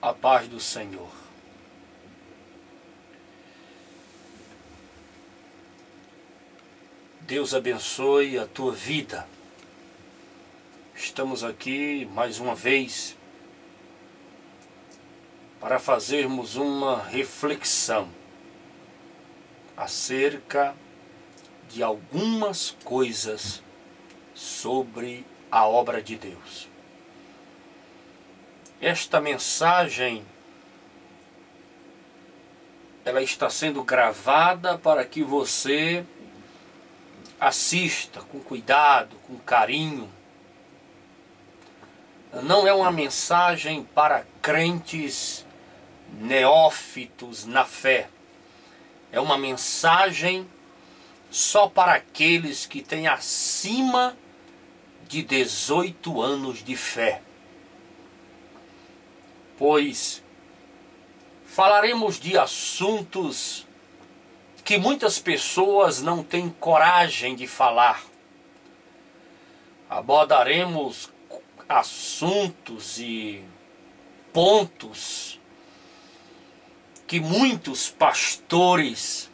A paz do Senhor. Deus abençoe a tua vida. Estamos aqui mais uma vez para fazermos uma reflexão acerca de algumas coisas sobre a obra de Deus. Esta mensagem, ela está sendo gravada para que você assista com cuidado, com carinho. Não é uma mensagem para crentes neófitos na fé. É uma mensagem só para aqueles que têm acima de 18 anos de fé. Pois falaremos de assuntos que muitas pessoas não têm coragem de falar. Abordaremos assuntos e pontos que muitos pastores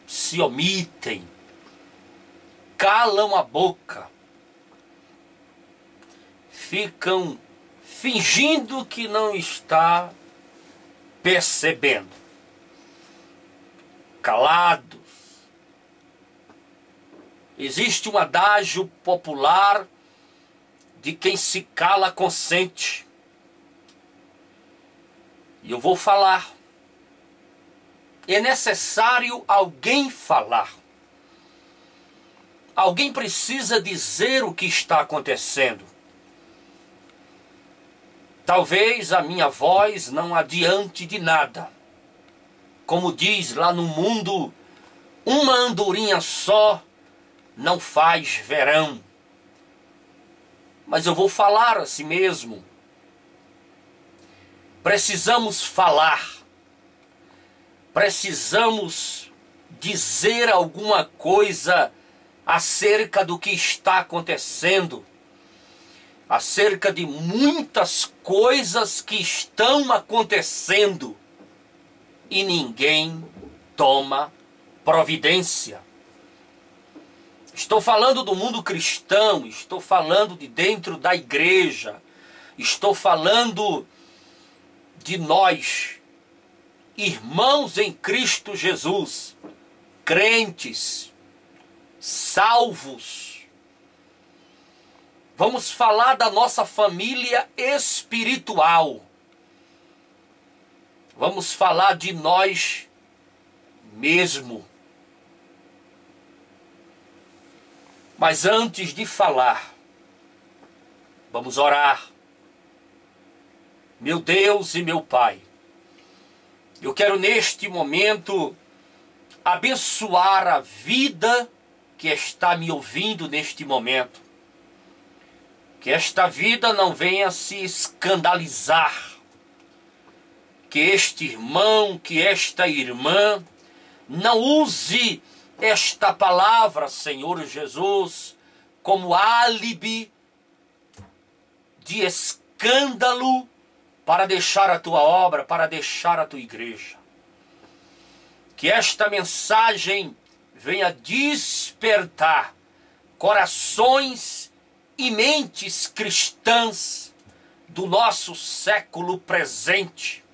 se omitem, calam a boca, ficam fingindo que não está percebendo, calados. Existe um adágio popular de quem se cala consente. E eu vou falar. É necessário alguém falar. Alguém precisa dizer o que está acontecendo. Talvez a minha voz não adiante de nada. Como diz lá no mundo, uma andorinha só não faz verão. Mas eu vou falar a si mesmo. Precisamos falar. Precisamos dizer alguma coisa acerca do que está acontecendo. Acerca de muitas coisas que estão acontecendo e ninguém toma providência. Estou falando do mundo cristão, estou falando de dentro da igreja, estou falando de nós, irmãos em Cristo Jesus, crentes, salvos. Vamos falar da nossa família espiritual. Vamos falar de nós mesmo. Mas antes de falar, vamos orar. Meu Deus e meu Pai, eu quero neste momento abençoar a vida que está me ouvindo neste momento. Que esta vida não venha se escandalizar. Que este irmão, que esta irmã não use esta palavra, Senhor Jesus, como álibi de escândalo para deixar a tua obra, para deixar a tua igreja. Que esta mensagem venha despertar corações e mentes cristãs do nosso século presente.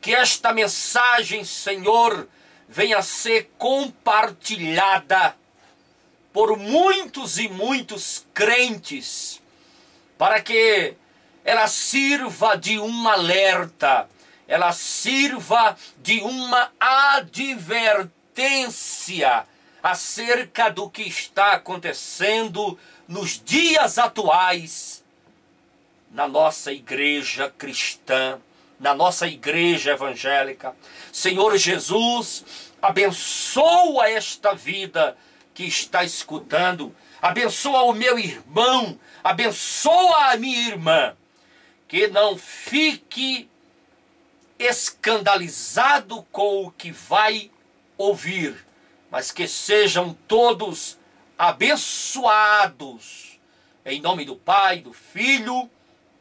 Que esta mensagem, Senhor, venha ser compartilhada por muitos e muitos crentes, para que ela sirva de um alerta, ela sirva de uma advertência acerca do que está acontecendo nos dias atuais na nossa igreja cristã, na nossa igreja evangélica. Senhor Jesus, abençoa esta vida que está escutando, abençoa o meu irmão, abençoa a minha irmã, que não fique escandalizado com o que vai ouvir, mas que sejam todos abençoados, em nome do Pai, do Filho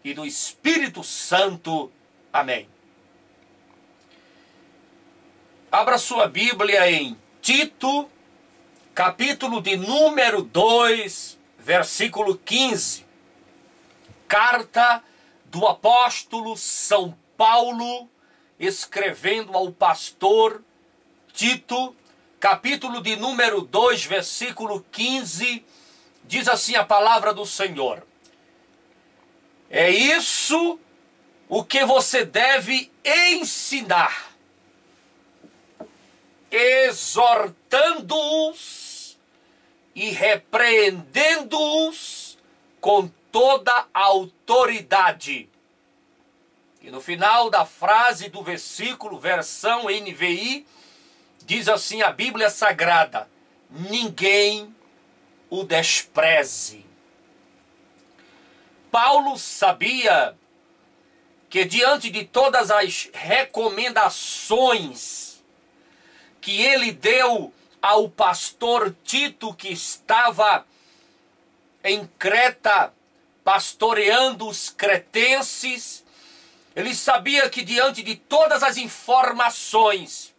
e do Espírito Santo. Amém. Abra sua Bíblia em Tito, capítulo de número 2, versículo 15. Carta do apóstolo São Paulo, escrevendo ao pastor Tito, capítulo de número 2, versículo 15, diz assim a palavra do Senhor: é isso o que você deve ensinar, exortando-os e repreendendo-os com toda a autoridade. E no final da frase do versículo, versão NVI, diz assim a Bíblia Sagrada: ninguém o despreze. Paulo sabia que diante de todas as recomendações que ele deu ao pastor Tito, que estava em Creta pastoreando os cretenses, ele sabia que diante de todas as informações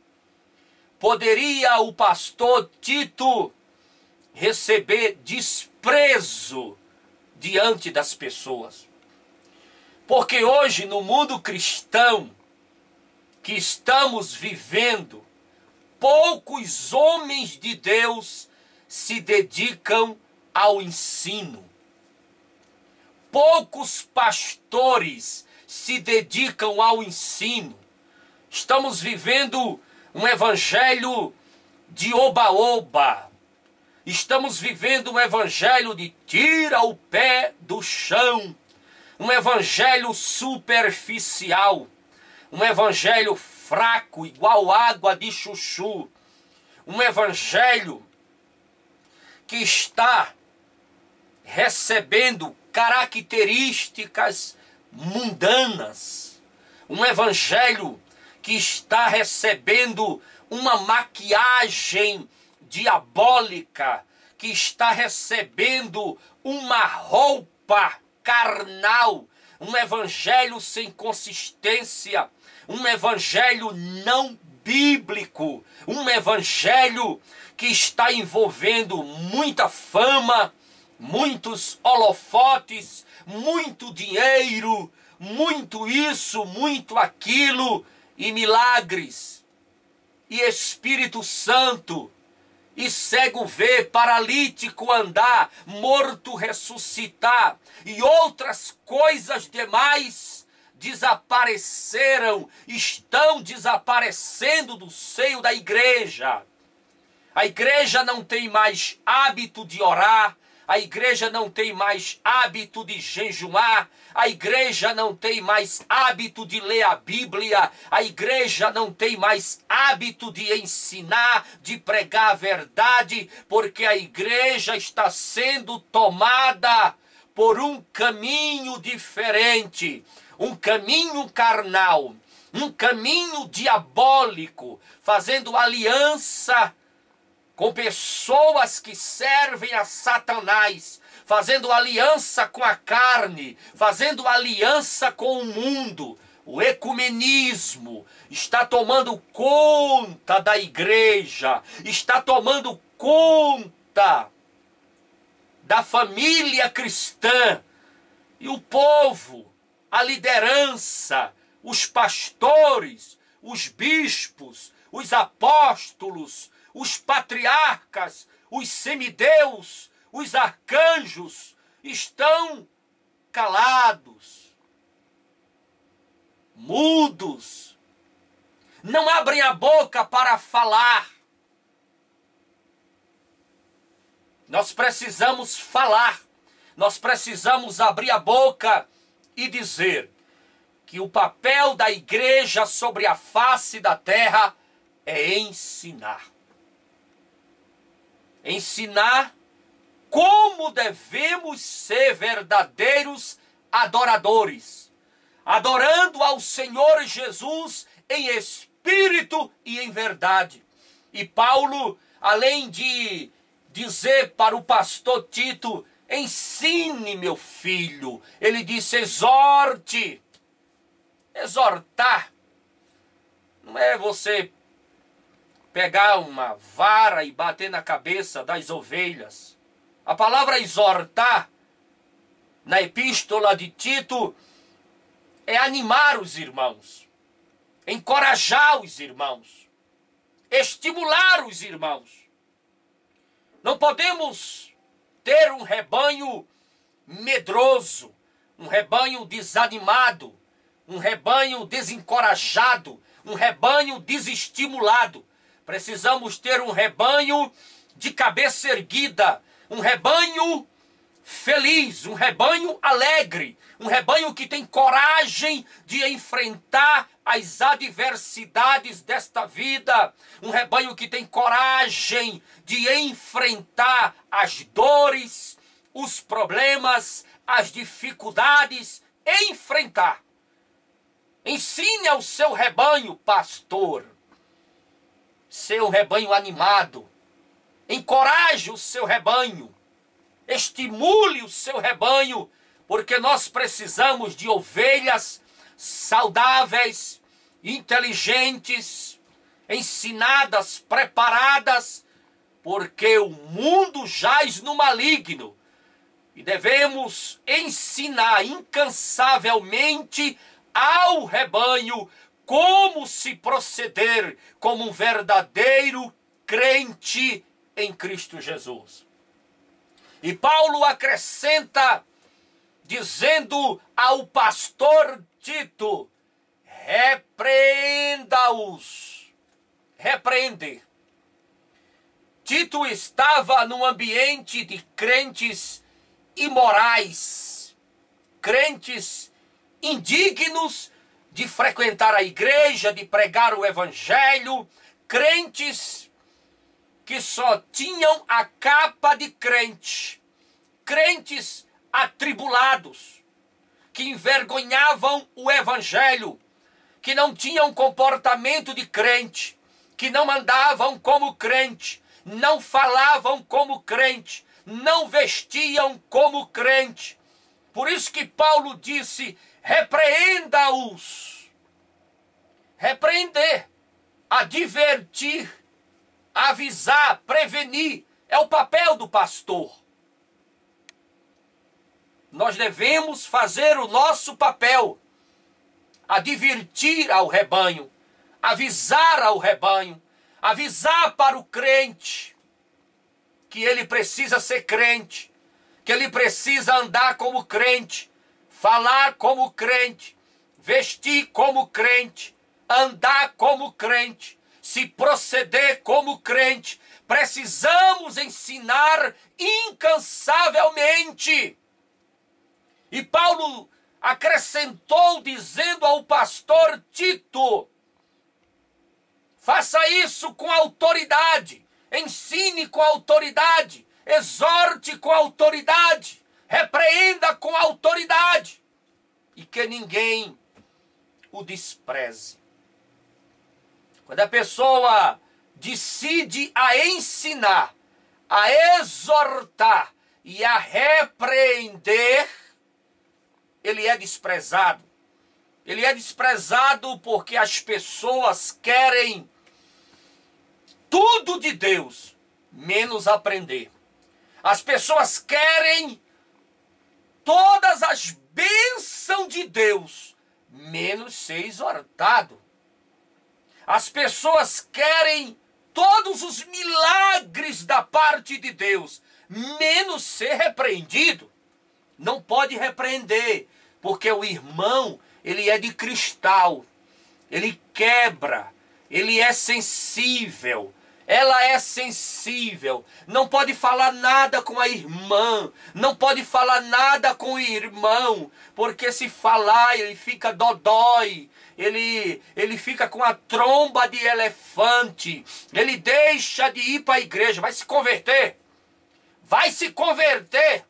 poderia o pastor Tito receber desprezo diante das pessoas. Porque hoje no mundo cristão que estamos vivendo, poucos homens de Deus se dedicam ao ensino. Poucos pastores se dedicam ao ensino. Estamos vivendo um evangelho de oba-oba. Estamos vivendo um evangelho de tira o pé do chão. Um evangelho superficial. Um evangelho fraco, igual água de chuchu. Um evangelho que está recebendo características mundanas. Um evangelho que está recebendo uma maquiagem diabólica, que está recebendo uma roupa carnal. Um evangelho sem consistência, um evangelho não bíblico, um evangelho que está envolvendo muita fama, muitos holofotes, muito dinheiro, muito isso, muito aquilo, e milagres, e Espírito Santo, e cego ver, paralítico andar, morto ressuscitar, e outras coisas demais desapareceram, estão desaparecendo do seio da igreja. A igreja não tem mais hábito de orar, a igreja não tem mais hábito de jejuar, a igreja não tem mais hábito de ler a Bíblia, a igreja não tem mais hábito de ensinar, de pregar a verdade, porque a igreja está sendo tomada por um caminho diferente, um caminho carnal, um caminho diabólico, fazendo aliança com pessoas que servem a Satanás, fazendo aliança com a carne, fazendo aliança com o mundo. O ecumenismo está tomando conta da igreja, está tomando conta da família cristã. E o povo, a liderança, os pastores, os bispos, os apóstolos, os patriarcas, os semideus, os arcanjos estão calados, mudos, não abrem a boca para falar. Nós precisamos falar, nós precisamos abrir a boca e dizer que o papel da igreja sobre a face da terra é ensinar. Ensinar como devemos ser verdadeiros adoradores, adorando ao Senhor Jesus em espírito e em verdade. E Paulo, além de dizer para o pastor Tito, ensine meu filho, ele disse, exorte Exortar não é você pegar uma vara e bater na cabeça das ovelhas. A palavra exortar, na epístola de Tito, é animar os irmãos, encorajar os irmãos, estimular os irmãos. Não podemos ter um rebanho medroso, um rebanho desanimado, um rebanho desencorajado, um rebanho desestimulado. Precisamos ter um rebanho de cabeça erguida, um rebanho feliz, um rebanho alegre, um rebanho que tem coragem de enfrentar as adversidades desta vida, um rebanho que tem coragem de enfrentar as dores, os problemas, as dificuldades, enfrentar. Ensine ao seu rebanho, pastor, ser um rebanho animado. Encoraje o seu rebanho. Estimule o seu rebanho, porque nós precisamos de ovelhas saudáveis, inteligentes, ensinadas, preparadas, porque o mundo jaz no maligno. E devemos ensinar incansavelmente ao rebanho como se proceder como um verdadeiro crente em Cristo Jesus. E Paulo acrescenta, dizendo ao pastor Tito: repreenda-os. Repreender. Tito estava num ambiente de crentes imorais, crentes indignos de frequentar a igreja, de pregar o evangelho, crentes que só tinham a capa de crente, crentes atribulados, que envergonhavam o evangelho, que não tinham comportamento de crente, que não andavam como crente, não falavam como crente, não vestiam como crente. Por isso que Paulo disse: repreenda-os. Repreender, advertir, avisar, prevenir, é o papel do pastor. Nós devemos fazer o nosso papel, advertir ao rebanho, avisar ao rebanho, avisar para o crente que ele precisa ser crente, que ele precisa andar como crente, falar como crente, vestir como crente, andar como crente, se proceder como crente. Precisamos ensinar incansavelmente. E Paulo acrescentou dizendo ao pastor Tito: faça isso com autoridade, ensine com autoridade, exorte com autoridade, repreenda com autoridade, e que ninguém o despreze. Quando a pessoa decide a ensinar, a exortar e a repreender, ele é desprezado. Ele é desprezado porque as pessoas querem tudo de Deus, menos aprender. As pessoas querem todas as bênçãos de Deus, menos ser exortado. As pessoas querem todos os milagres da parte de Deus, menos ser repreendido. Não pode repreender, porque o irmão, ele é de cristal, ele quebra, ele é sensível, ela é sensível, não pode falar nada com a irmã, não pode falar nada com o irmão, porque se falar ele fica dodói, ele fica com a tromba de elefante, ele deixa de ir para a igreja, vai se converter, vai se converter.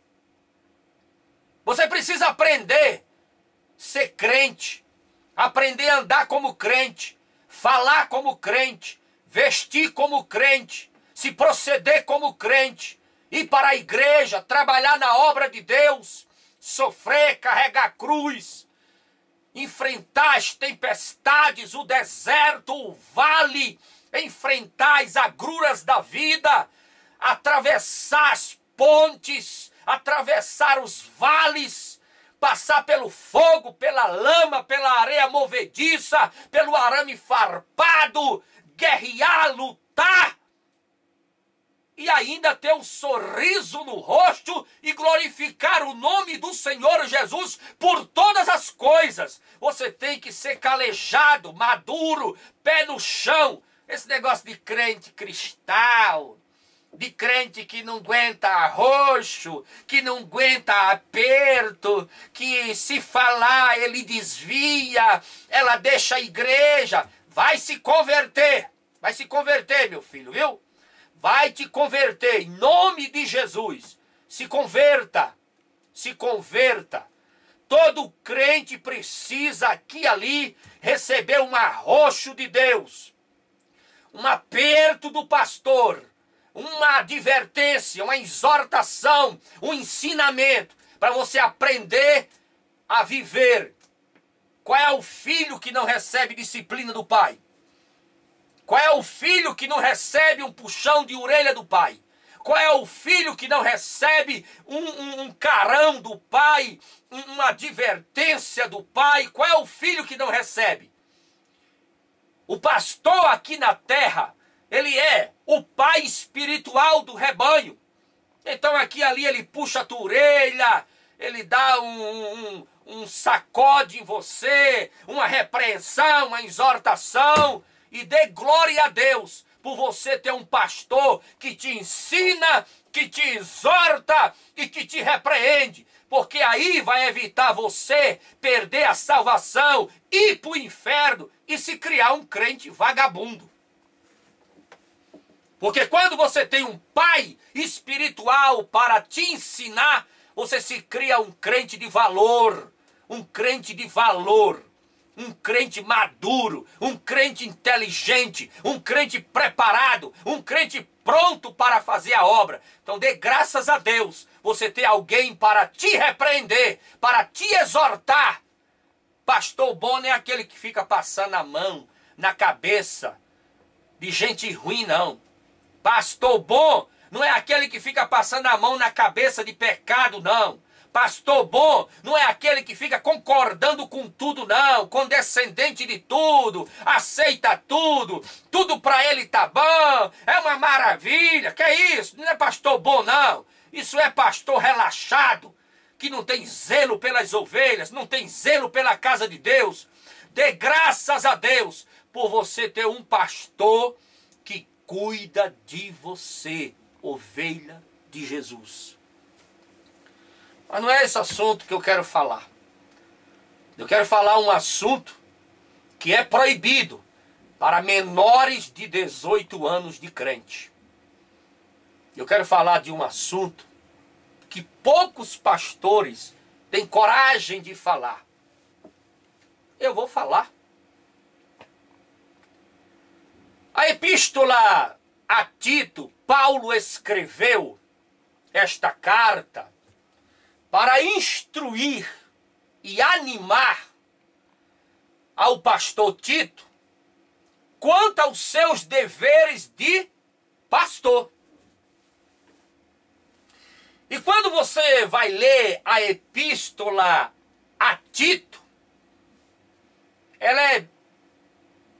Você precisa aprender a ser crente, aprender a andar como crente, falar como crente, vestir como crente, se proceder como crente, ir para a igreja, trabalhar na obra de Deus, sofrer, carregar cruz, enfrentar as tempestades, o deserto, o vale, enfrentar as agruras da vida, atravessar as pontes, atravessar os vales, passar pelo fogo, pela lama, pela areia movediça, pelo arame farpado, guerrear, lutar, e ainda ter um sorriso no rosto e glorificar o nome do Senhor Jesus por todas as coisas. Você tem que ser calejado, maduro, pé no chão. Esse negócio de crente cristal, de crente que não aguenta arroxo, que não aguenta aperto, que se falar ele desvia, ela deixa a igreja. Vai se converter, meu filho, viu? Vai te converter, em nome de Jesus. Se converta, se converta. Todo crente precisa aqui e ali receber um arroxo de Deus, um aperto do pastor, uma advertência, uma exortação, um ensinamento, para você aprender a viver. Qual é o filho que não recebe disciplina do pai? Qual é o filho que não recebe um puxão de orelha do pai? Qual é o filho que não recebe um carão do pai, uma advertência do pai? Qual é o filho que não recebe? O pastor aqui na terra, ele é o pai espiritual do rebanho. Então aqui e ali ele puxa a tua orelha, ele dá um sacode em você, uma repreensão, uma exortação. E dê glória a Deus por você ter um pastor que te ensina, que te exorta e que te repreende. Porque aí vai evitar você perder a salvação, ir para o inferno e se criar um crente vagabundo. Porque quando você tem um pai espiritual para te ensinar, você se cria um crente de valor. Um crente de valor. Um crente maduro, um crente inteligente, um crente preparado, um crente pronto para fazer a obra. Então dê graças a Deus, você ter alguém para te repreender, para te exortar. Pastor bom não é aquele que fica passando a mão na cabeça de gente ruim, não. Pastor bom não é aquele que fica passando a mão na cabeça de pecado, não. Pastor bom não é aquele que fica concordando com tudo, não, condescendente de tudo, aceita tudo, tudo para ele tá bom, é uma maravilha. Que é isso? Não é pastor bom, não. Isso é pastor relaxado, que não tem zelo pelas ovelhas, não tem zelo pela casa de Deus. Dê graças a Deus por você ter um pastor que cuida de você, ovelha de Jesus. Mas não é esse assunto que eu quero falar. Eu quero falar um assunto que é proibido para menores de 18 anos de crente. Eu quero falar de um assunto que poucos pastores têm coragem de falar. Eu vou falar. A epístola a Tito, Paulo escreveu esta carta para instruir e animar ao pastor Tito quanto aos seus deveres de pastor. E quando você vai ler a epístola a Tito, ela é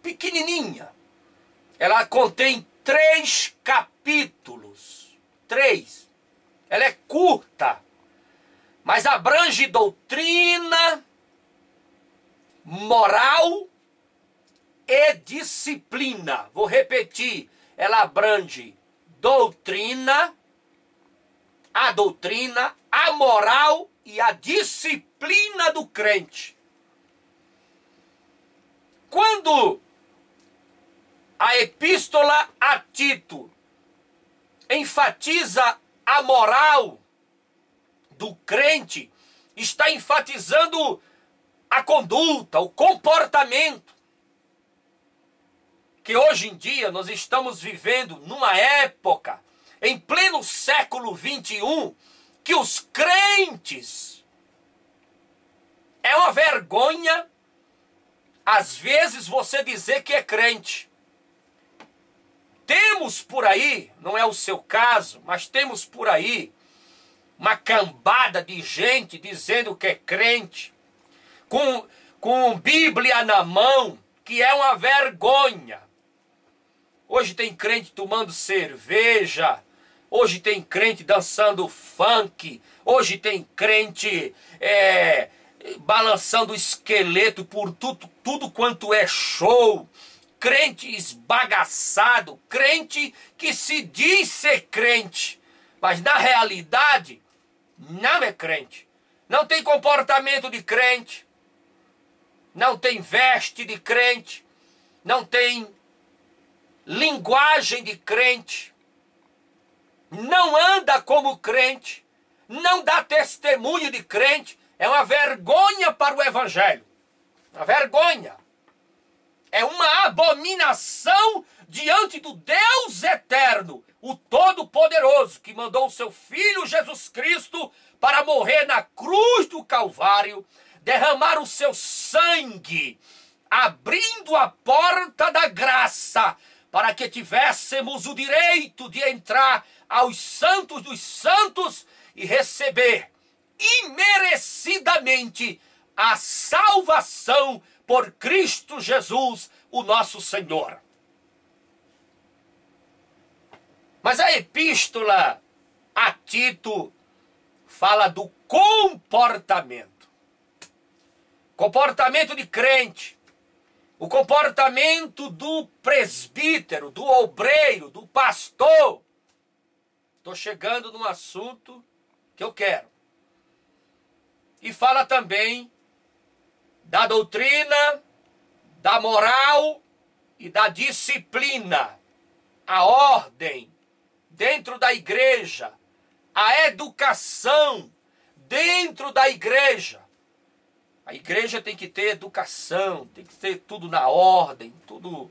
pequenininha. Ela contém 3 capítulos. 3. Ela é curta, mas abrange doutrina, moral e disciplina. Vou repetir, ela abrange doutrina, a moral e a disciplina do crente. Quando a epístola a Tito enfatiza a moral do crente, está enfatizando a conduta, o comportamento. Que hoje em dia nós estamos vivendo numa época, em pleno século 21, que os crentes é uma vergonha às vezes você dizer que é crente. Temos por aí, não é o seu caso, mas temos por aí uma cambada de gente dizendo que é crente, com Bíblia na mão, que é uma vergonha. Hoje tem crente tomando cerveja, hoje tem crente dançando funk, hoje tem crente balançando o esqueleto por tudo quanto é show, crente esbagaçado, crente que se diz ser crente, mas na realidade não é crente, não tem comportamento de crente, não tem veste de crente, não tem linguagem de crente, não anda como crente, não dá testemunho de crente. É uma vergonha para o evangelho, uma vergonha. É uma abominação diante do Deus eterno, o Todo-Poderoso, que mandou o seu Filho Jesus Cristo para morrer na cruz do Calvário, derramar o seu sangue, abrindo a porta da graça, para que tivéssemos o direito de entrar aos santos dos santos e receber imerecidamente a salvação por Cristo Jesus, o nosso Senhor. Mas a epístola a Tito fala do comportamento. Comportamento de crente. O comportamento do presbítero, do obreiro, do pastor. Estou chegando num assunto que eu quero. E fala também da doutrina, da moral e da disciplina, a ordem dentro da igreja, a educação dentro da igreja. A igreja tem que ter educação, tem que ter tudo na ordem, tudo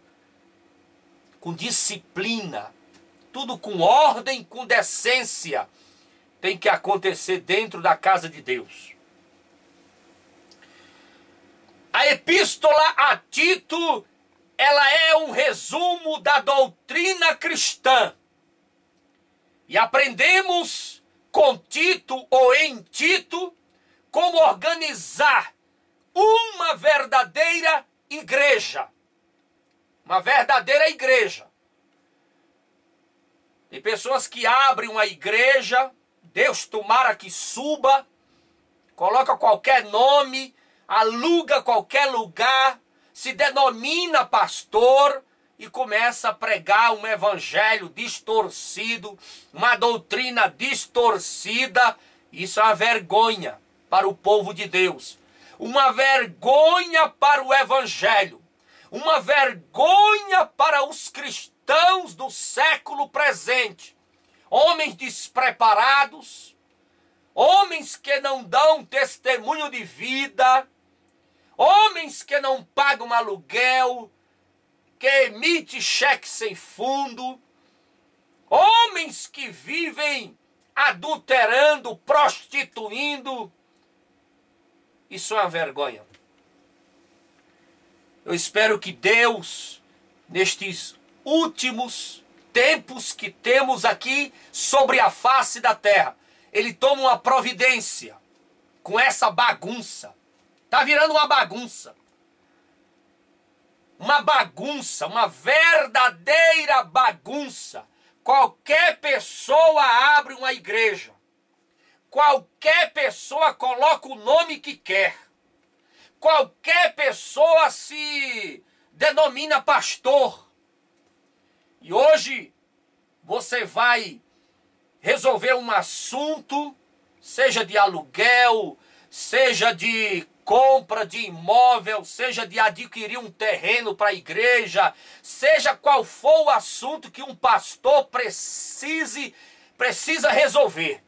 com disciplina, tudo com ordem, com decência. Tem que acontecer dentro da casa de Deus. A epístola a Tito, ela é um resumo da doutrina cristã. E aprendemos com Tito ou em Tito como organizar uma verdadeira igreja. Uma verdadeira igreja. Tem pessoas que abrem uma igreja, Deus tomara que suba, coloca qualquer nome, aluga qualquer lugar, se denomina pastor e começa a pregar um evangelho distorcido, uma doutrina distorcida. Isso é uma vergonha para o povo de Deus, uma vergonha para o evangelho, uma vergonha para os cristãos do século presente. Homens despreparados, homens que não dão testemunho de vida, homens que não pagam aluguel, que emitem cheque sem fundo, homens que vivem adulterando, prostituindo. Isso é uma vergonha. Eu espero que Deus, nestes últimos tempos que temos aqui sobre a face da terra, Ele tome uma providência com essa bagunça. Está virando uma bagunça. Uma bagunça, uma verdadeira bagunça. Qualquer pessoa abre uma igreja. Qualquer pessoa coloca o nome que quer. Qualquer pessoa se denomina pastor. E hoje você vai resolver um assunto, seja de aluguel, seja de compra de imóvel, seja de adquirir um terreno para a igreja, seja qual for o assunto que um pastor precisa resolver.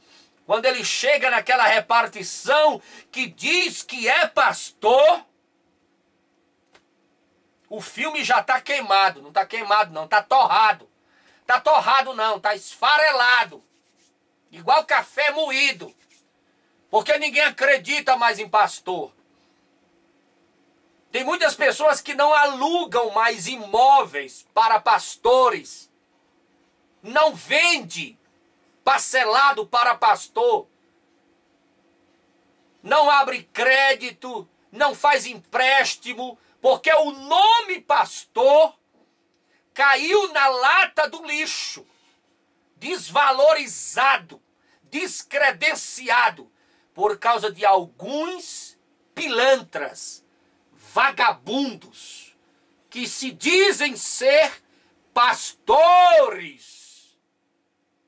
Quando ele chega naquela repartição que diz que é pastor, o filme já está queimado. Não está queimado não, está torrado. Está torrado não, está esfarelado. Igual café moído. Porque ninguém acredita mais em pastor. Tem muitas pessoas que não alugam mais imóveis para pastores. Não vende parcelado para pastor. Não abre crédito, não faz empréstimo, porque o nome pastor caiu na lata do lixo, desvalorizado, descredenciado, por causa de alguns pilantras, vagabundos, que se dizem ser pastores.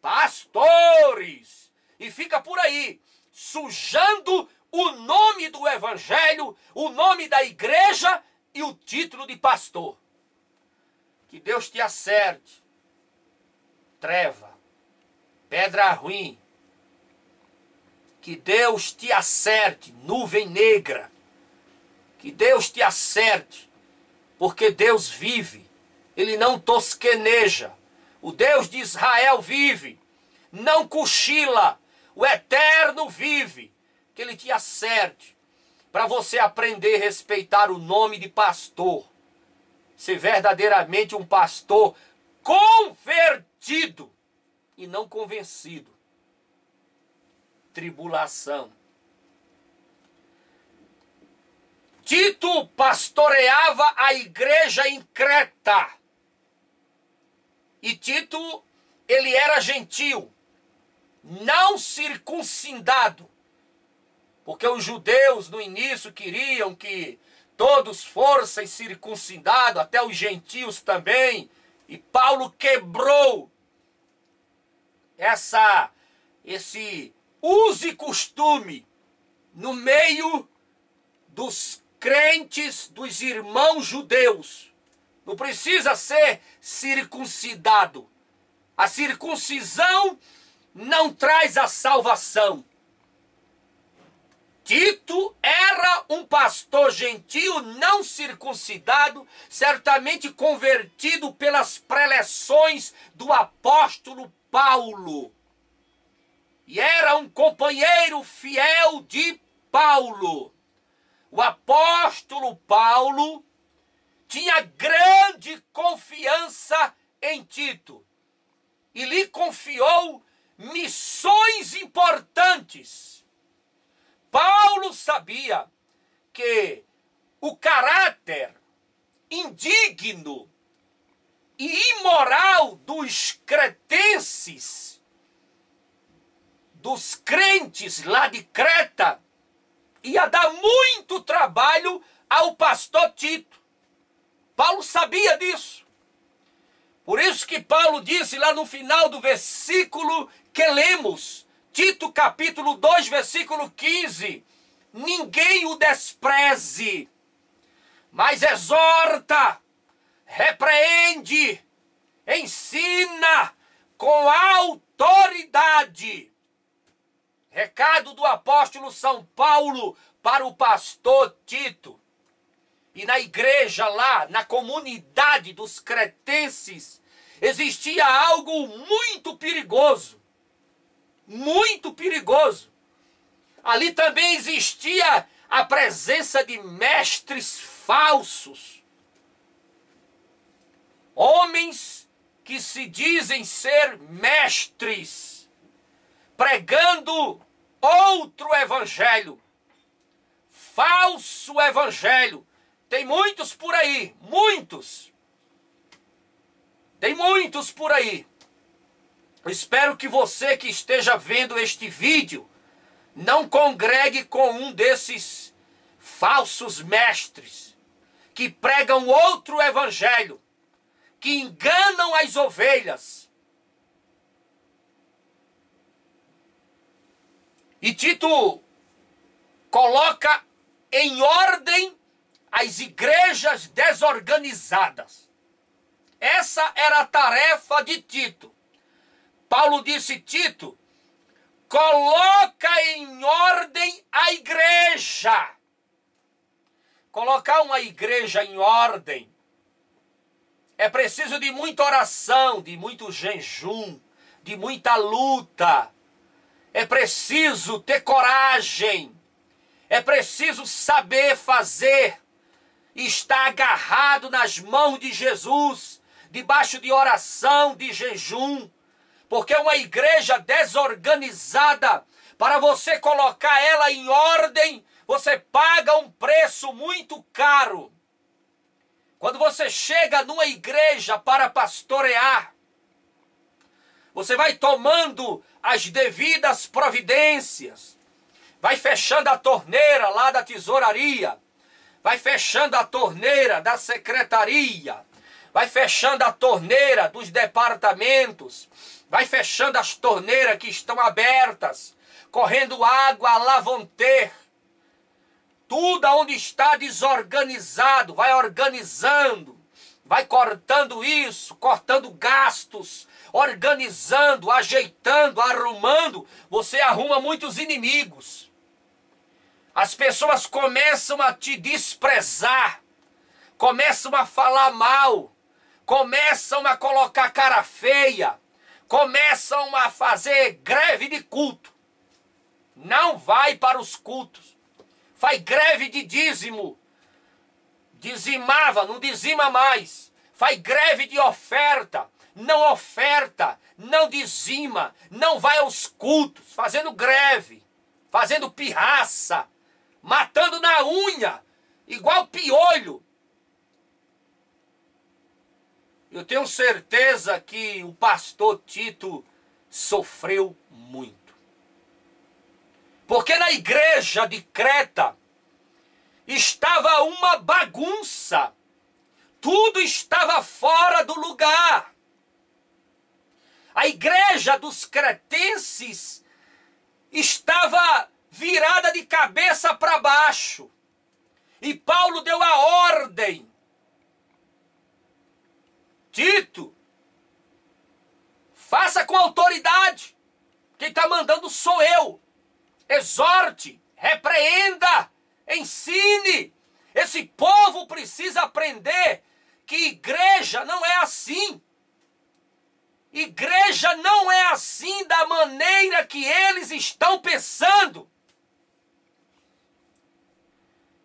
Pastores! E fica por aí, sujando o nome do evangelho, o nome da igreja e o título de pastor. Que Deus te acerte. Treva, pedra ruim. Que Deus te acerte, nuvem negra. Que Deus te acerte, porque Deus vive. Ele não tosqueneja. O Deus de Israel vive, não cochila. O Eterno vive. Que Ele te acerte, para você aprender a respeitar o nome de pastor. Ser verdadeiramente um pastor convertido e não convencido. Tribulação. Tito pastoreava a igreja em Creta. E Tito, ele era gentil, não circuncidado. Porque os judeus no início queriam que todos fossem circuncidados, até os gentios também. E Paulo quebrou esse uso e costume no meio dos crentes, dos irmãos judeus. Não precisa ser circuncidado. A circuncisão não traz a salvação. Tito era um pastor gentio, não circuncidado, certamente convertido pelas preleções do apóstolo Paulo. E era um companheiro fiel de Paulo. O apóstolo Paulo tinha grande confiança em Tito e lhe confiou missões importantes. Paulo sabia que o caráter indigno e imoral dos cretenses, dos crentes lá de Creta, ia dar muito trabalho ao pastor Tito. Paulo sabia disso. Por isso que Paulo disse lá no final do versículo que lemos, Tito capítulo 2, versículo 15, ninguém o despreze, mas exorta, repreende, ensina com autoridade. Recado do apóstolo São Paulo para o pastor Tito. E na igreja lá, na comunidade dos cretenses, existia algo muito perigoso. Muito perigoso. Ali também existia a presença de mestres falsos. Homens que se dizem ser mestres, pregando outro evangelho, falso evangelho. Tem muitos por aí, muitos. Tem muitos por aí. Eu espero que você que esteja vendo este vídeo não congregue com um desses falsos mestres que pregam outro evangelho, que enganam as ovelhas. E Tito coloca em ordem as igrejas desorganizadas. Essa era a tarefa de Tito. Paulo disse, Tito, coloca em ordem a igreja. Colocar uma igreja em ordem é preciso de muita oração, de muito jejum, de muita luta. É preciso ter coragem. É preciso saber fazer. está agarrado nas mãos de Jesus, debaixo de oração, de jejum, porque uma igreja desorganizada, para você colocar ela em ordem, você paga um preço muito caro. Quando você chega numa igreja para pastorear, você vai tomando as devidas providências, vai fechando a torneira lá da tesouraria, vai fechando a torneira da secretaria, vai fechando a torneira dos departamentos, vai fechando as torneiras que estão abertas, correndo água a lavonter. Tudo onde está desorganizado, vai organizando, vai cortando isso, cortando gastos, organizando, ajeitando, arrumando. Você arruma muitos inimigos. As pessoas começam a te desprezar, começam a falar mal, começam a colocar cara feia, começam a fazer greve de culto. Não vai para os cultos. Faz greve de dízimo. Dizimava, não dizima mais. Faz greve de oferta. Não dizima, não vai aos cultos, fazendo greve, fazendo pirraça, matando na unha, igual piolho. Eu tenho certeza que o pastor Tito sofreu muito. Porque na igreja de Creta estava uma bagunça. Tudo estava fora do lugar. A igreja dos cretenses estava virada de cabeça para baixo. E Paulo deu a ordem. Tito, faça com autoridade. Quem está mandando sou eu. Exorte, repreenda, ensine. Esse povo precisa aprender que igreja não é assim. Igreja não é assim da maneira que eles estão pensando.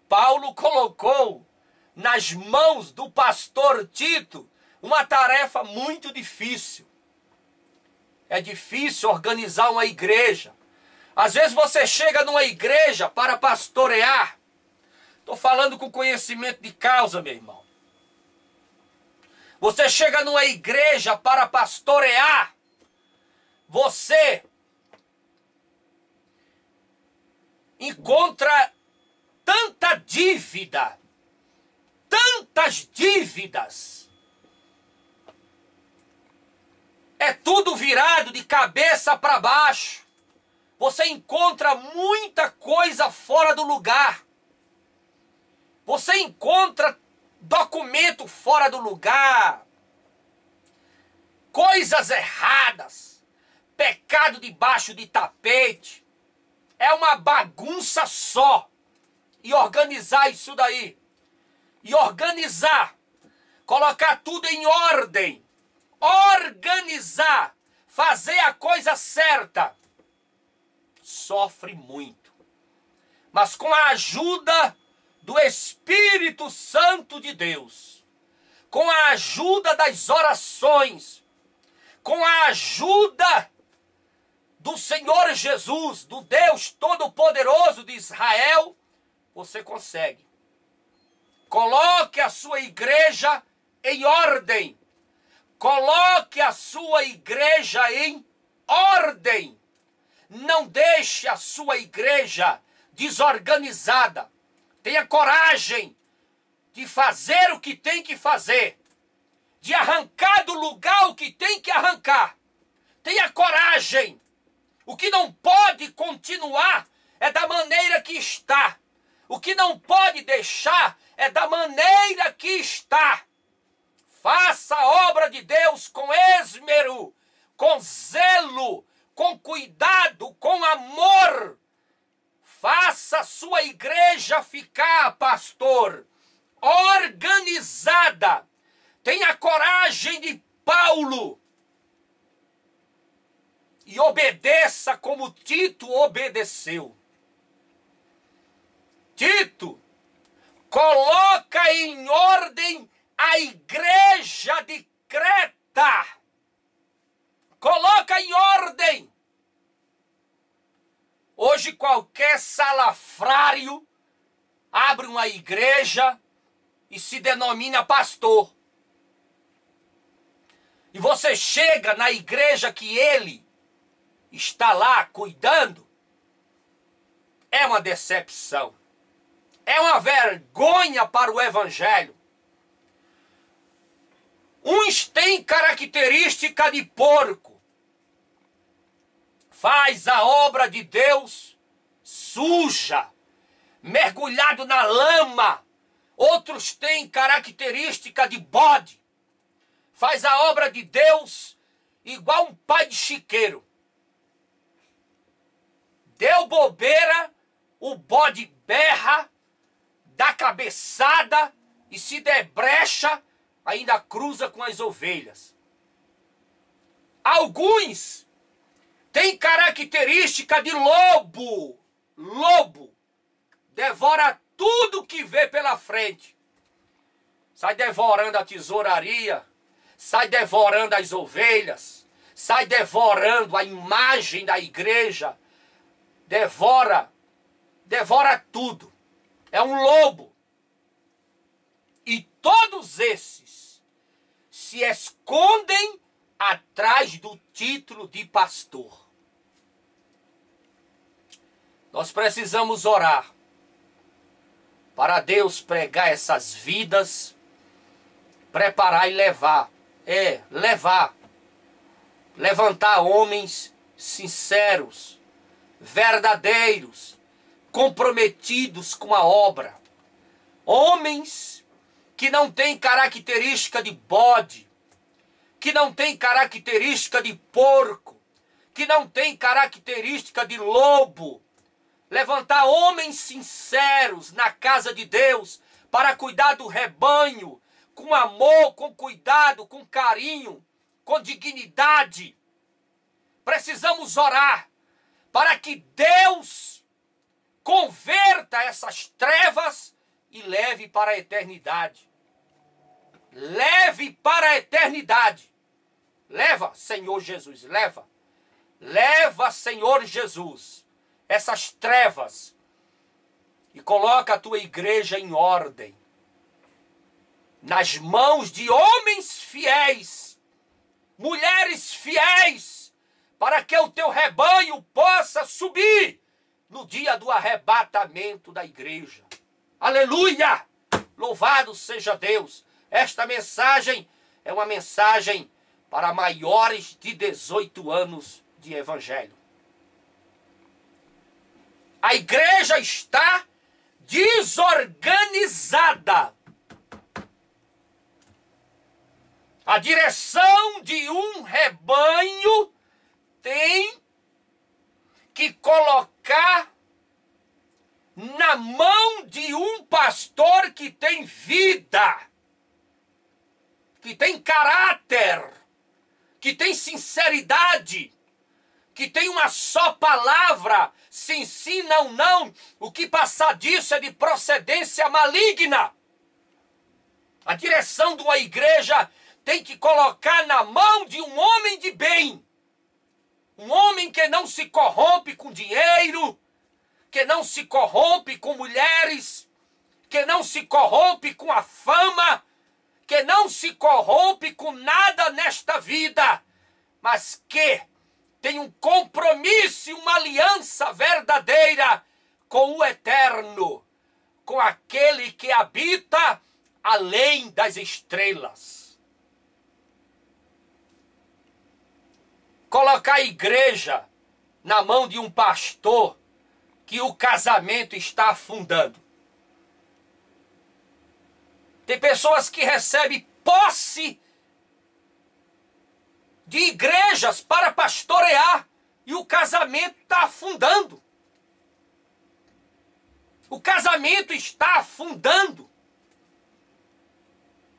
Paulo colocou nas mãos do pastor Tito uma tarefa muito difícil. É difícil organizar uma igreja. Às vezes você chega numa igreja para pastorear. Estou falando com conhecimento de causa, meu irmão. Você chega numa igreja para pastorear. Você encontra tanta dívida, tantas dívidas. É tudo virado de cabeça para baixo. Você encontra muita coisa fora do lugar. Você encontra documento fora do lugar, coisas erradas, pecado debaixo de tapete. É uma bagunça só. E organizar isso daí. E organizar. Colocar tudo em ordem. Organizar. Fazer a coisa certa. Sofre muito. Mas com a ajuda do Espírito Santo de Deus, com a ajuda das orações, com a ajuda do Senhor Jesus, do Deus Todo-Poderoso de Israel, você consegue. Coloque a sua igreja em ordem. Coloque a sua igreja em ordem. Não deixe a sua igreja desorganizada. Tenha coragem de fazer o que tem que fazer. De arrancar do lugar o que tem que arrancar. Tenha coragem. O que não pode continuar é da maneira que está. O que não pode deixar é da maneira que está. Faça a obra de Deus com esmero, com zelo, com cuidado, com amor. Faça a sua igreja ficar, pastor, organizada. Tenha coragem de Paulo. E obedeça como Tito obedeceu. Tito, coloca em ordem a igreja de Creta. Coloca em ordem. Hoje qualquer salafrário abre uma igreja e se denomina pastor. E você chega na igreja que ele está lá cuidando, é uma decepção. É uma vergonha para o evangelho. Uns têm característica de porco. Faz a obra de Deus suja, mergulhado na lama. Outros têm característica de bode. Faz a obra de Deus igual um pai de chiqueiro. Deu bobeira, o bode berra, dá cabeçada e se der brecha, ainda cruza com as ovelhas. Alguns têm característica de lobo. Lobo. Devora tudo que vê pela frente. Sai devorando a tesouraria, sai devorando as ovelhas, sai devorando a imagem da igreja, devora tudo. É um lobo. E todos esses se escondem atrás do título de pastor. Nós precisamos orar para Deus pregar essas vidas, preparar e levar. Levantar homens sinceros, verdadeiros, comprometidos com a obra. Homens que não têm característica de bode, que não têm característica de porco, que não têm característica de lobo. Levantar homens sinceros na casa de Deus para cuidar do rebanho, com amor, com cuidado, com carinho, com dignidade. Precisamos orar para que Deus converta essas trevas e leve para a eternidade. Leve para a eternidade. Leva, Senhor Jesus, leva. Leva, Senhor Jesus, essas trevas e coloca a tua igreja em ordem, nas mãos de homens fiéis, mulheres fiéis, para que o teu rebanho possa subir no dia do arrebatamento da igreja. Aleluia! Louvado seja Deus! Esta mensagem é uma mensagem para maiores de 18 anos de evangelho. A igreja está desorganizada. A direção de um rebanho tem que colocar na mão de um pastor que tem vida, que tem caráter, que tem sinceridade, que tem uma só palavra, sim, sim, não, não. O que passar disso é de procedência maligna. A direção de uma igreja tem que colocar na mão de um homem de bem. Um homem que não se corrompe com dinheiro, que não se corrompe com mulheres, que não se corrompe com a fama, que não se corrompe com nada nesta vida, mas que tem um compromisso e uma aliança verdadeira com o eterno, com aquele que habita além das estrelas. Colocar a igreja na mão de um pastor que o casamento está afundando. Tem pessoas que recebem posse de igrejas para pastorear e o casamento está afundando. O casamento está afundando.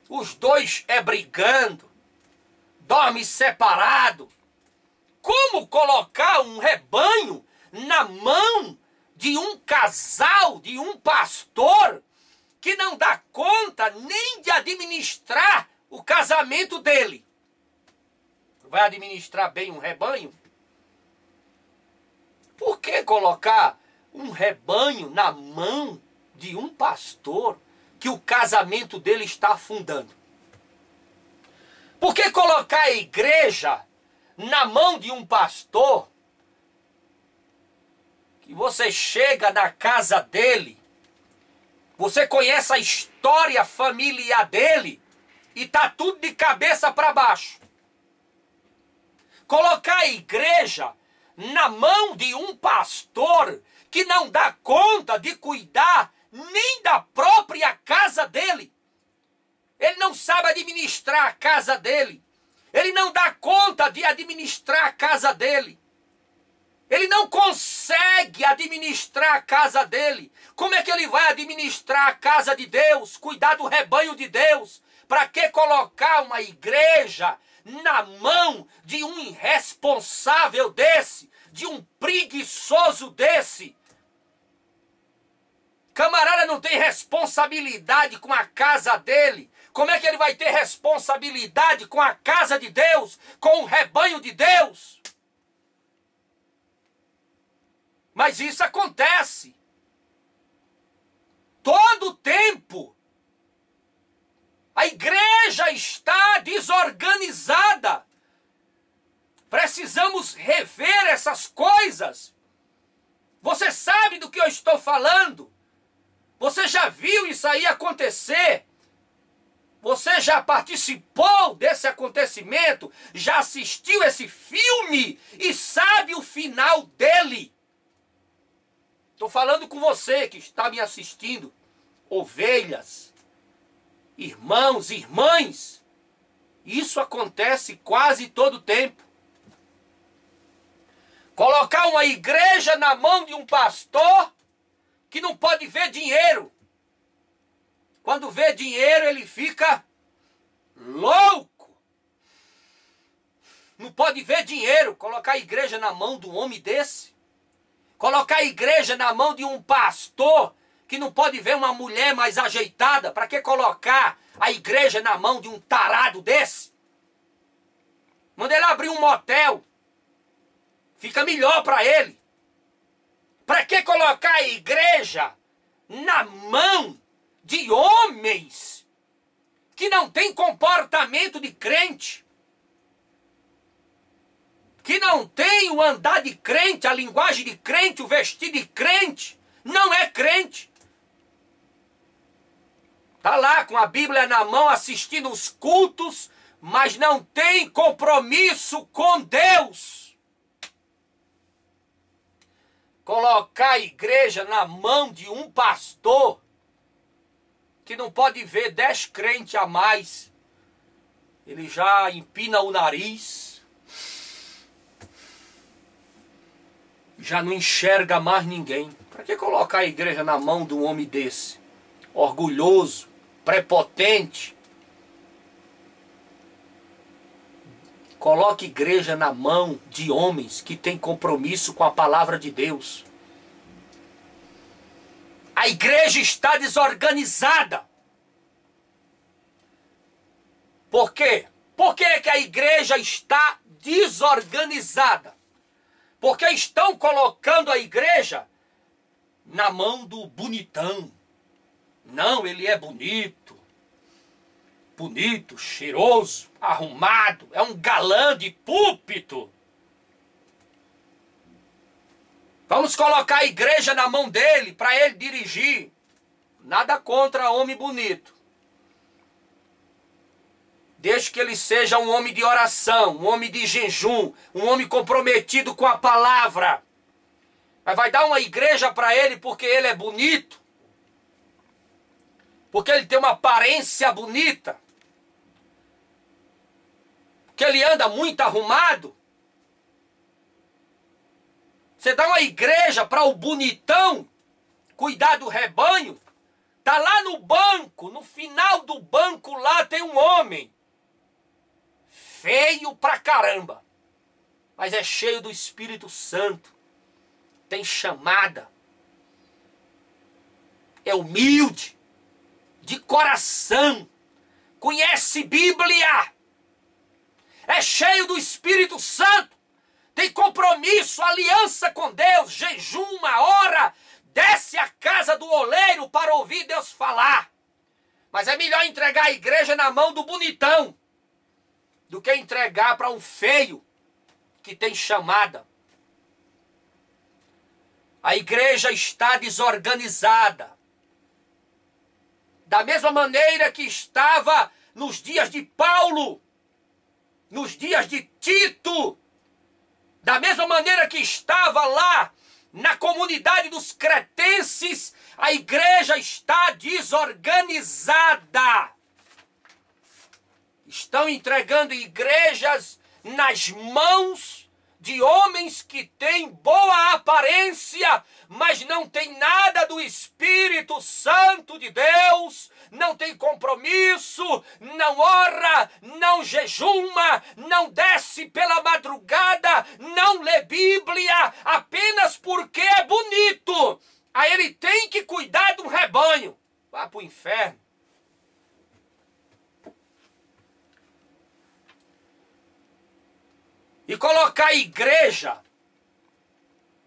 Os dois brigando, dormem separado. Como colocar um rebanho na mão de um casal, de um pastor que não dá conta nem de administrar o casamento dele. Vai administrar bem um rebanho? Por que colocar um rebanho na mão de um pastor que o casamento dele está afundando? Por que colocar a igreja na mão de um pastor que você chega na casa dele, você conhece a história familiar dele e tá tudo de cabeça para baixo? Colocar a igreja na mão de um pastor que não dá conta de cuidar nem da própria casa dele. Ele não sabe administrar a casa dele. Ele não dá conta de administrar a casa dele. Ele não consegue administrar a casa dele. Como é que ele vai administrar a casa de Deus? Cuidar do rebanho de Deus? Para que colocar uma igreja na mão de um irresponsável desse? De um preguiçoso desse? Camarada não tem responsabilidade com a casa dele. Como é que ele vai ter responsabilidade com a casa de Deus? Com o rebanho de Deus? Mas isso acontece todo o tempo. A igreja está desorganizada. Precisamos rever essas coisas. Você sabe do que eu estou falando? Você já viu isso aí acontecer? Você já participou desse acontecimento? Já assistiu esse filme e sabe o final dele? Estou falando com você que está me assistindo. Ovelhas, irmãos, irmãs. Isso acontece quase todo o tempo. Colocar uma igreja na mão de um pastor que não pode ver dinheiro. Quando vê dinheiro, ele fica louco. Não pode ver dinheiro. Colocar a igreja na mão de um homem desse. Colocar a igreja na mão de um pastor que não pode ver uma mulher mais ajeitada. Para que colocar a igreja na mão de um tarado desse? Manda ele abrir um motel. Fica melhor para ele. Para que colocar a igreja na mão de homens que não têm comportamento de crente? Que não tem o andar de crente, a linguagem de crente, o vestir de crente? Não é crente. Está lá com a Bíblia na mão assistindo os cultos, mas não tem compromisso com Deus. Colocar a igreja na mão de um pastor que não pode ver 10 crentes a mais, ele já empina o nariz, já não enxerga mais ninguém. Para que colocar a igreja na mão de um homem desse? Orgulhoso, prepotente. Coloque a igreja na mão de homens que têm compromisso com a palavra de Deus. A igreja está desorganizada. Por quê? Por que é que a igreja está desorganizada? Porque estão colocando a igreja na mão do bonitão. Não, ele é bonito. Bonito, cheiroso, arrumado. É um galã de púlpito. Vamos colocar a igreja na mão dele para ele dirigir. Nada contra homem bonito. Desde que ele seja um homem de oração, um homem de jejum, um homem comprometido com a palavra. Mas vai dar uma igreja para ele porque ele é bonito? Porque ele tem uma aparência bonita? Porque ele anda muito arrumado? Você dá uma igreja para o bonitão cuidar do rebanho? Tá lá no banco, no final do banco lá tem um homem. Feio pra caramba. Mas é cheio do Espírito Santo. Tem chamada. É humilde. de coração, conhece Bíblia, é cheio do Espírito Santo, tem compromisso, aliança com Deus, jejuma, ora, desce à casa do oleiro para ouvir Deus falar. Mas é melhor entregar a igreja na mão do bonitão do que entregar para um feio que tem chamada. A igreja está desorganizada. Da mesma maneira que estava nos dias de Paulo, nos dias de Tito, da mesma maneira que estava lá na comunidade dos cretenses, a igreja está desorganizada. Estão entregando igrejas nas mãos de homens que têm boa aparência, mas não tem nada do Espírito Santo de Deus, não tem compromisso, não ora, não jejuma, não desce pela madrugada, não lê Bíblia, apenas porque é bonito. Aí ele tem que cuidar de um rebanho. Vá para o inferno. E colocar a igreja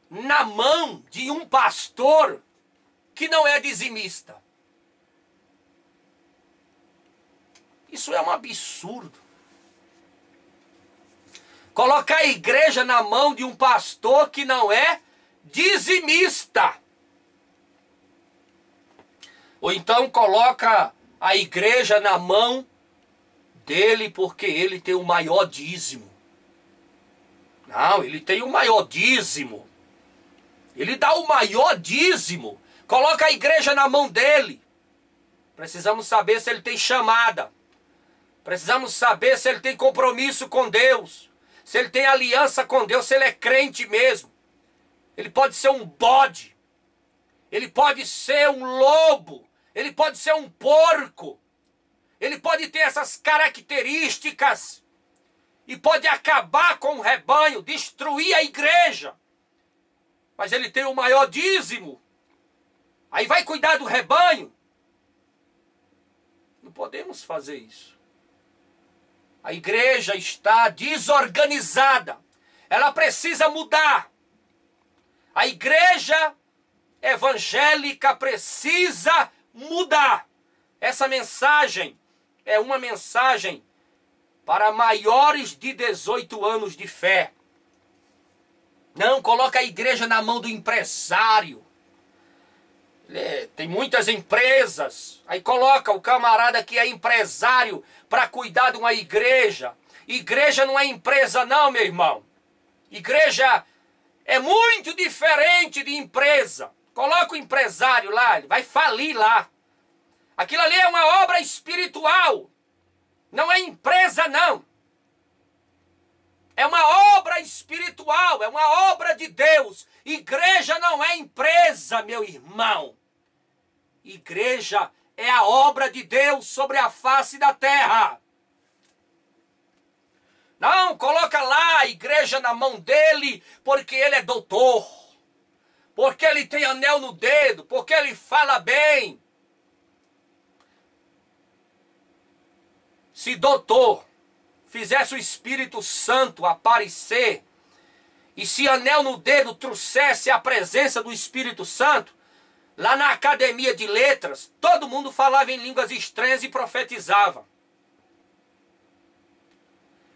na mão de um pastor que não é dizimista. Isso é um absurdo. Colocar a igreja na mão de um pastor que não é dizimista. Ou então coloca a igreja na mão dele porque ele tem o maior dízimo. Não, ele tem o maior dízimo. Ele dá o maior dízimo. Coloca a igreja na mão dele. Precisamos saber se ele tem chamada. Precisamos saber se ele tem compromisso com Deus. Se ele tem aliança com Deus, se ele é crente mesmo. Ele pode ser um bode. Ele pode ser um lobo. Ele pode ser um porco. Ele pode ter essas características. E pode acabar com o rebanho, destruir a igreja. Mas ele tem o maior dízimo. Aí vai cuidar do rebanho. Não podemos fazer isso. A igreja está desorganizada. Ela precisa mudar. A igreja evangélica precisa mudar. Essa mensagem é uma mensagem para maiores de 18 anos de fé. Não coloca a igreja na mão do empresário. Tem muitas empresas. Aí coloca o camarada que é empresário para cuidar de uma igreja. Igreja não é empresa não, meu irmão. Igreja é muito diferente de empresa. Coloca o empresário lá, ele vai falir lá. Aquilo ali é uma obra espiritual. Não é empresa, não. É uma obra espiritual, é uma obra de Deus. Igreja não é empresa, meu irmão. Igreja é a obra de Deus sobre a face da terra. Não, coloca lá a igreja na mão dele, porque ele é doutor. Porque ele tem anel no dedo, porque ele fala bem. Se doutor fizesse o Espírito Santo aparecer, e se anel no dedo trouxesse a presença do Espírito Santo, lá na academia de letras, todo mundo falava em línguas estranhas e profetizava.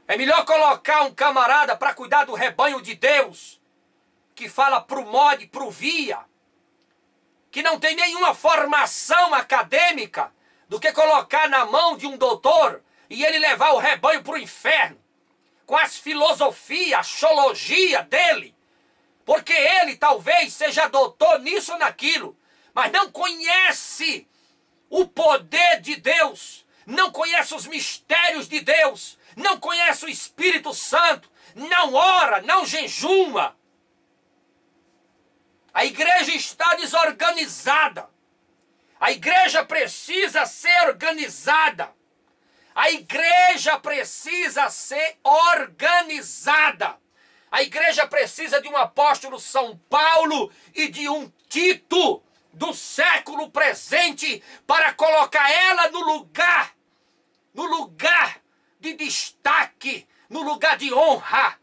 É melhor colocar um camarada para cuidar do rebanho de Deus, que fala pro mod, pro via, que não tem nenhuma formação acadêmica, do que colocar na mão de um doutor e ele levar o rebanho para o inferno, com as filosofias, a xologia dele, porque ele talvez seja doutor nisso ou naquilo, mas não conhece o poder de Deus, não conhece os mistérios de Deus, não conhece o Espírito Santo, não ora, não jejuma. A igreja está desorganizada. A igreja precisa ser organizada. A igreja precisa ser organizada. A igreja precisa de um apóstolo São Paulo e de um Tito, do século presente para colocar ela no lugar de destaque, no lugar de honra.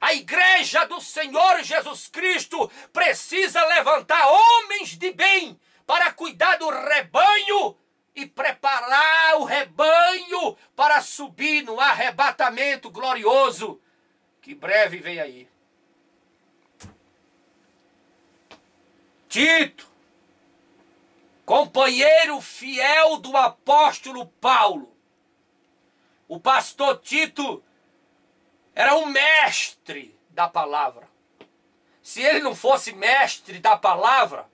A igreja do Senhor Jesus Cristo precisa levantar homens de bem para cuidar do rebanho e preparar o rebanho para subir no arrebatamento glorioso que breve vem aí. Tito, companheiro fiel do apóstolo Paulo. O pastor Tito era um mestre da palavra. Se ele não fosse mestre da palavra,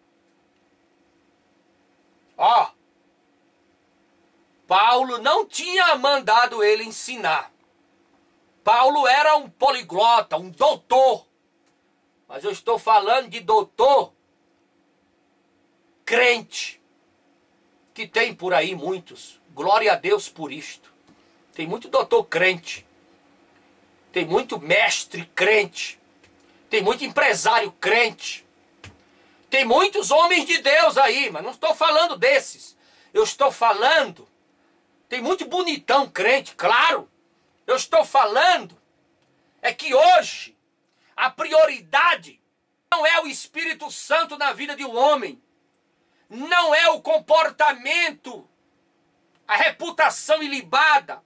Paulo não tinha mandado ele ensinar. Paulo era um poliglota, um doutor. Mas eu estou falando de doutor crente, que tem por aí muitos. Glória a Deus por isto. Tem muito doutor crente. Tem muito mestre crente. Tem muito empresário crente. Tem muitos homens de Deus aí, mas não estou falando desses. Eu estou falando, tem muito bonitão crente, claro. Eu estou falando é que hoje a prioridade não é o Espírito Santo na vida de um homem. Não é o comportamento, a reputação ilibada,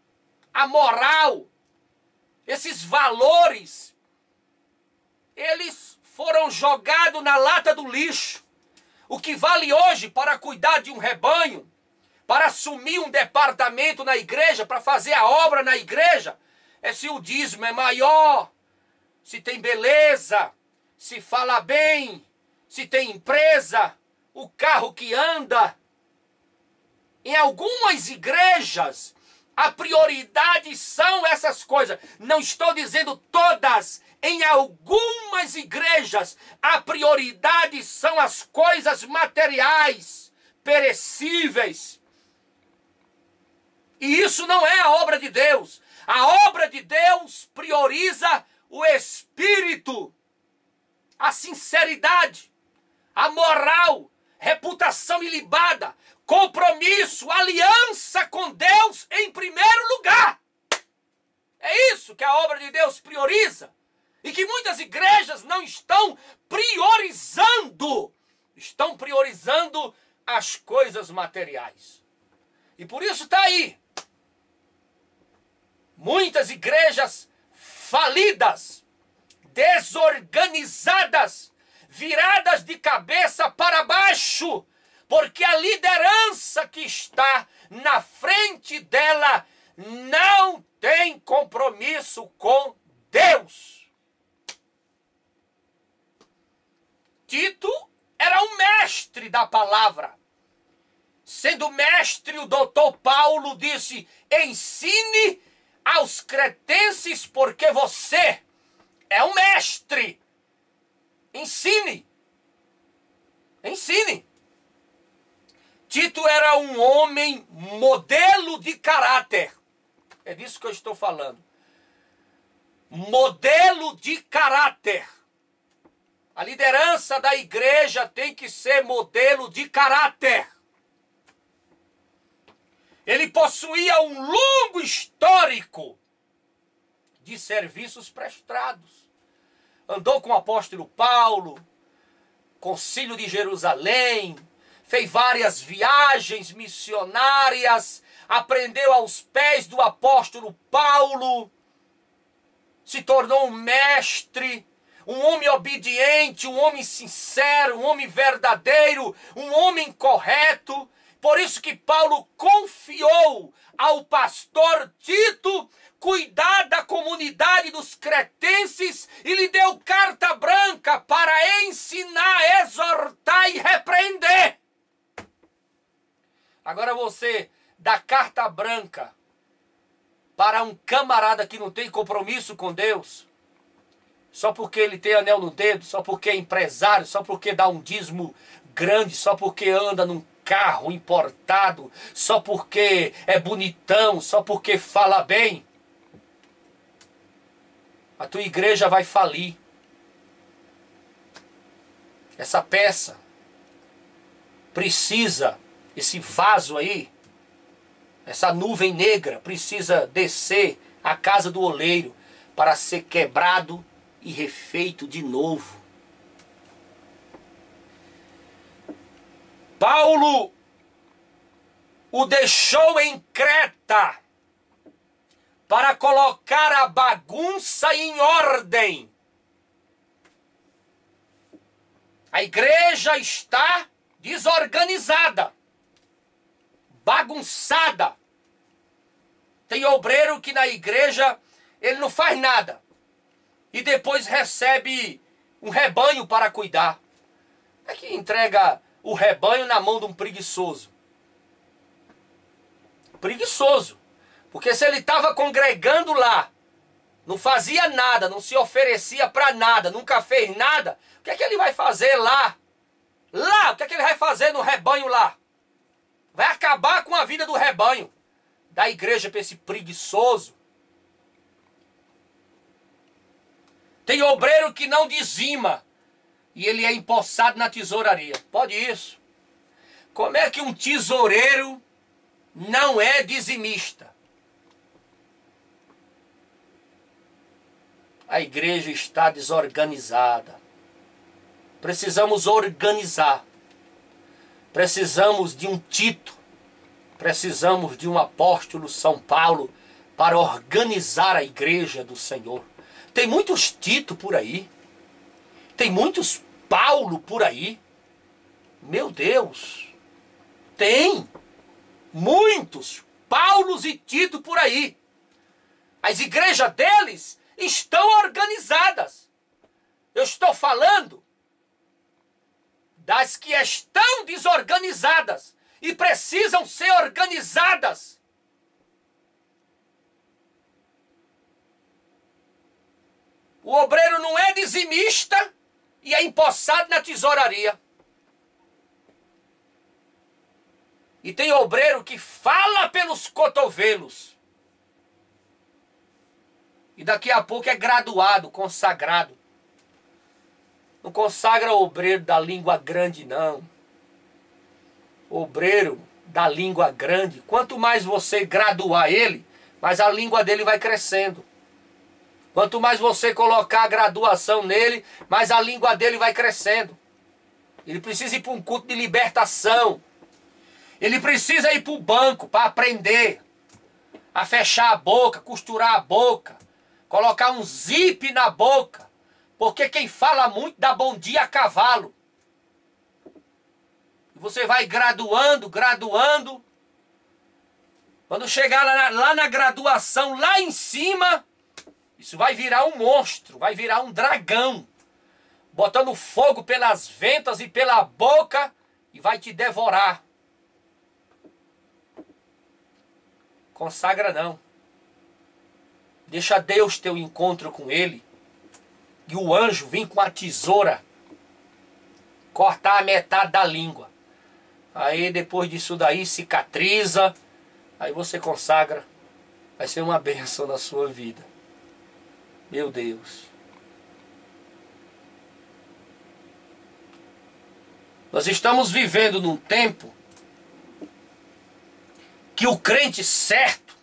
a moral. Esses valores, eles foram jogados na lata do lixo. O que vale hoje para cuidar de um rebanho, para assumir um departamento na igreja, para fazer a obra na igreja, é se o dízimo é maior, se tem beleza, se fala bem, se tem empresa, o carro que anda. Em algumas igrejas, a prioridade são essas coisas. Não estou dizendo todas. Em algumas igrejas, a prioridade são as coisas materiais, perecíveis. E isso não é a obra de Deus. A obra de Deus prioriza o espírito, a sinceridade, a moral, reputação ilibada, compromisso, aliança com Deus em primeiro lugar. É isso que a obra de Deus prioriza. E que muitas igrejas não estão priorizando. Estão priorizando as coisas materiais. E por isso está aí. Muitas igrejas falidas, desorganizadas, viradas de cabeça para baixo, porque a liderança que está na frente dela não tem compromisso com Deus. Tito era um mestre da palavra. Sendo mestre, o doutor Paulo disse: ensine aos cretenses, porque você é um mestre. Ensine. Ensine. Tito era um homem modelo de caráter. É disso que eu estou falando. Modelo de caráter. A liderança da igreja tem que ser modelo de caráter. Ele possuía um longo histórico de serviços prestados. Andou com o apóstolo Paulo, Concílio de Jerusalém, fez várias viagens missionárias, aprendeu aos pés do apóstolo Paulo, se tornou um mestre, um homem obediente, um homem sincero, um homem verdadeiro, um homem correto. Por isso que Paulo confiou ao pastor Tito cuidar da comunidade dos cretenses e lhe deu carta branca para ensinar, exortar e repreender. Agora você dá carta branca para um camarada que não tem compromisso com Deus, só porque ele tem anel no dedo, só porque é empresário, só porque dá um dízimo grande, só porque anda num carro importado, só porque é bonitão, só porque fala bem, a tua igreja vai falir. Essa peça precisa, esse vaso aí, essa nuvem negra, precisa descer à casa do oleiro para ser quebrado e refeito de novo. Paulo o deixou em Creta para colocar a bagunça em ordem. A igreja está desorganizada, bagunçada. Tem obreiro que na igreja ele não faz nada e depois recebe um rebanho para cuidar. É que entrega o rebanho na mão de um preguiçoso. Preguiçoso. Porque se ele estava congregando lá, não fazia nada, não se oferecia para nada, nunca fez nada, o que é que ele vai fazer lá? Lá, o que é que ele vai fazer no rebanho lá? Vai acabar com a vida do rebanho. Da igreja para esse preguiçoso. Tem obreiro que não dizima e ele é empossado na tesouraria. Pode isso. Como é que um tesoureiro não é dizimista? A igreja está desorganizada. Precisamos organizar. Precisamos de um Tito. Precisamos de um apóstolo São Paulo para organizar a igreja do Senhor. Tem muitos Tito por aí. Tem muitos Paulo por aí. Meu Deus. Tem muitos Paulos e Tito por aí. As igrejas deles estão organizadas. Eu estou falando das que estão desorganizadas e precisam ser organizadas. O obreiro não é dizimista e é empossado na tesouraria. E tem obreiro que fala pelos cotovelos. E daqui a pouco é graduado, consagrado. Não consagra o obreiro da língua grande, não. Obreiro da língua grande, quanto mais você graduar ele, mais a língua dele vai crescendo. Quanto mais você colocar a graduação nele, mais a língua dele vai crescendo. Ele precisa ir para um culto de libertação. Ele precisa ir para o banco para aprender a fechar a boca, costurar a boca, colocar um zip na boca. Porque quem fala muito dá bom dia a cavalo. Você vai graduando, graduando. Quando chegar lá na graduação, lá em cima, isso vai virar um monstro, vai virar um dragão. Botando fogo pelas ventas e pela boca e vai te devorar. Consagra não. Deixa Deus ter o encontro com ele. E o anjo vem com a tesoura cortar a metade da língua. Aí depois disso daí cicatriza. Aí você consagra. Vai ser uma bênção na sua vida. Meu Deus. Nós estamos vivendo num tempo que o crente certo,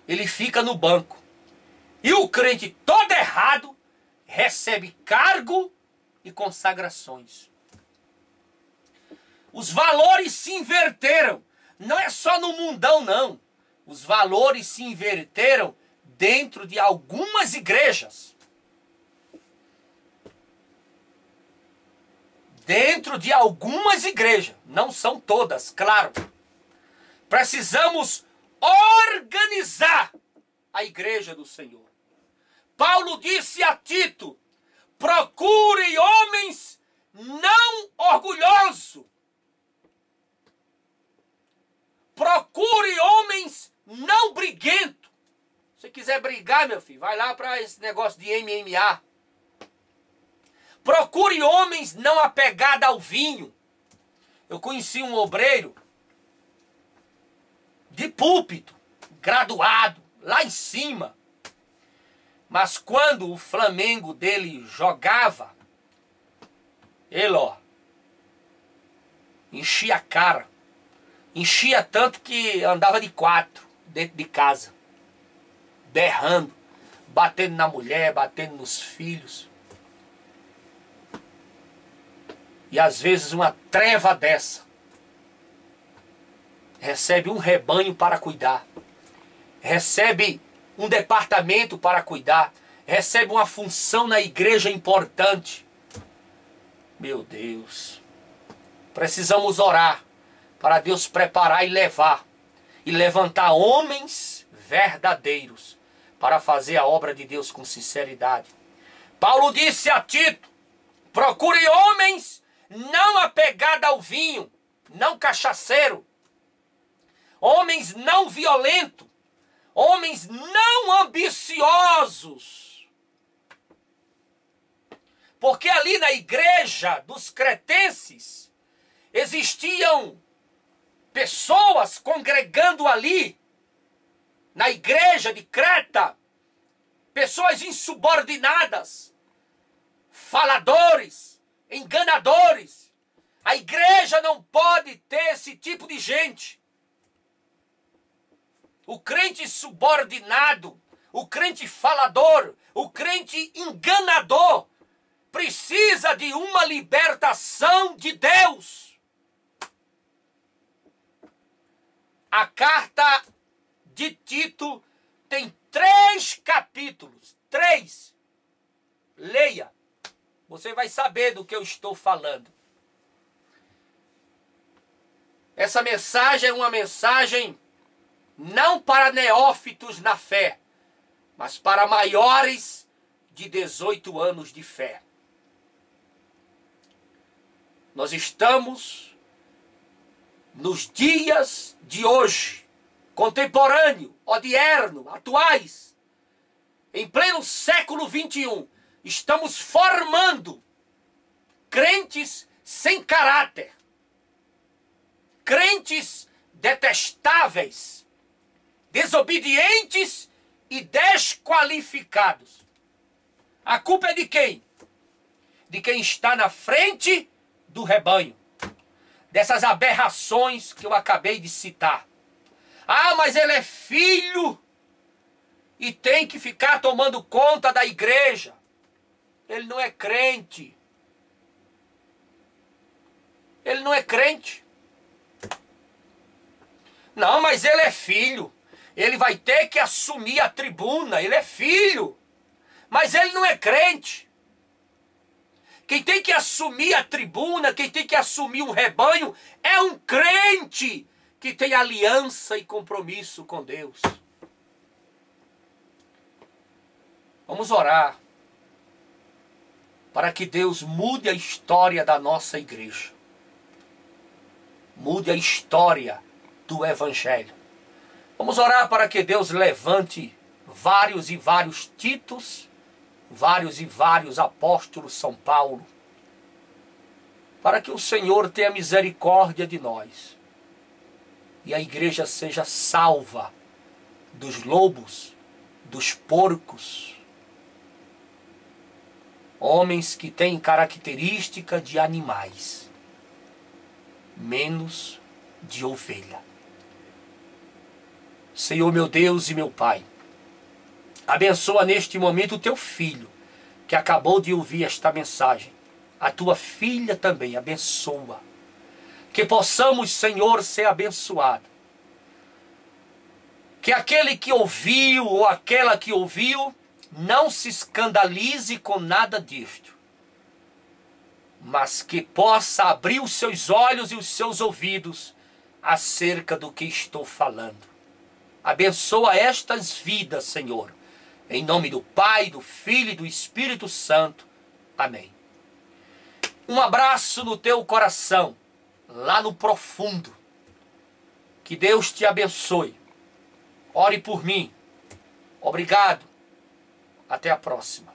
ele fica no banco. E o crente todo errado recebe cargo e consagrações. Os valores se inverteram. Não é só no mundão, não. Os valores se inverteram dentro de algumas igrejas. Dentro de algumas igrejas. Não são todas, claro. Precisamos organizar a igreja do Senhor. Paulo disse a Tito: procure homens não orgulhosos. Procure homens não briguentos. Se você quiser brigar, meu filho, vai lá para esse negócio de MMA. Procure homens não apegados ao vinho. Eu conheci um obreiro de púlpito, graduado, lá em cima. Mas quando o Flamengo dele jogava, ele, enchia a cara. Enchia tanto que andava de 4 dentro de casa. Berrando, batendo na mulher, batendo nos filhos. E às vezes uma treva dessa recebe um rebanho para cuidar. Recebe um departamento para cuidar. Recebe uma função na igreja importante. Meu Deus. Precisamos orar para Deus preparar e levar. E levantar homens verdadeiros para fazer a obra de Deus com sinceridade. Paulo disse a Tito: procure homens não apegados ao vinho, não cachaceiro, homens não violentos, homens não ambiciosos. Porque ali na igreja dos cretenses existiam pessoas congregando ali, na igreja de Creta, pessoas insubordinadas, faladores, enganadores. A igreja não pode ter esse tipo de gente. O crente subordinado, o crente falador, o crente enganador, precisa de uma libertação de Deus. A carta de Tito tem 3 capítulos. 3. Leia. Você vai saber do que eu estou falando. Essa mensagem é uma mensagem não para neófitos na fé, mas para maiores de 18 anos de fé. Nós estamos nos dias de hoje, contemporâneo, odierno, atuais, em pleno século XXI, estamos formando crentes sem caráter, crentes detestáveis, desobedientes e desqualificados. A culpa é de quem? De quem está na frente do rebanho. Dessas aberrações que eu acabei de citar. Ah, mas ele é filho e tem que ficar tomando conta da igreja. Ele não é crente. Ele não é crente. Não, mas ele é filho. Ele vai ter que assumir a tribuna. Ele é filho. Mas ele não é crente. Quem tem que assumir a tribuna, quem tem que assumir um rebanho, é um crente que tem aliança e compromisso com Deus. Vamos orar para que Deus mude a história da nossa igreja. Mude a história do Evangelho. Vamos orar para que Deus levante vários e vários Titos, vários e vários apóstolos São Paulo, para que o Senhor tenha misericórdia de nós e a igreja seja salva dos lobos, dos porcos, homens que têm característica de animais, menos de ovelha. Senhor meu Deus e meu Pai, abençoa neste momento o teu filho, que acabou de ouvir esta mensagem. A tua filha também, abençoa. Que possamos, Senhor, ser abençoados. Que aquele que ouviu ou aquela que ouviu não se escandalize com nada disto, mas que possa abrir os seus olhos e os seus ouvidos acerca do que estou falando. Abençoa estas vidas, Senhor. Em nome do Pai, do Filho e do Espírito Santo. Amém. Um abraço no teu coração, lá no profundo. Que Deus te abençoe. Ore por mim. Obrigado. Até a próxima.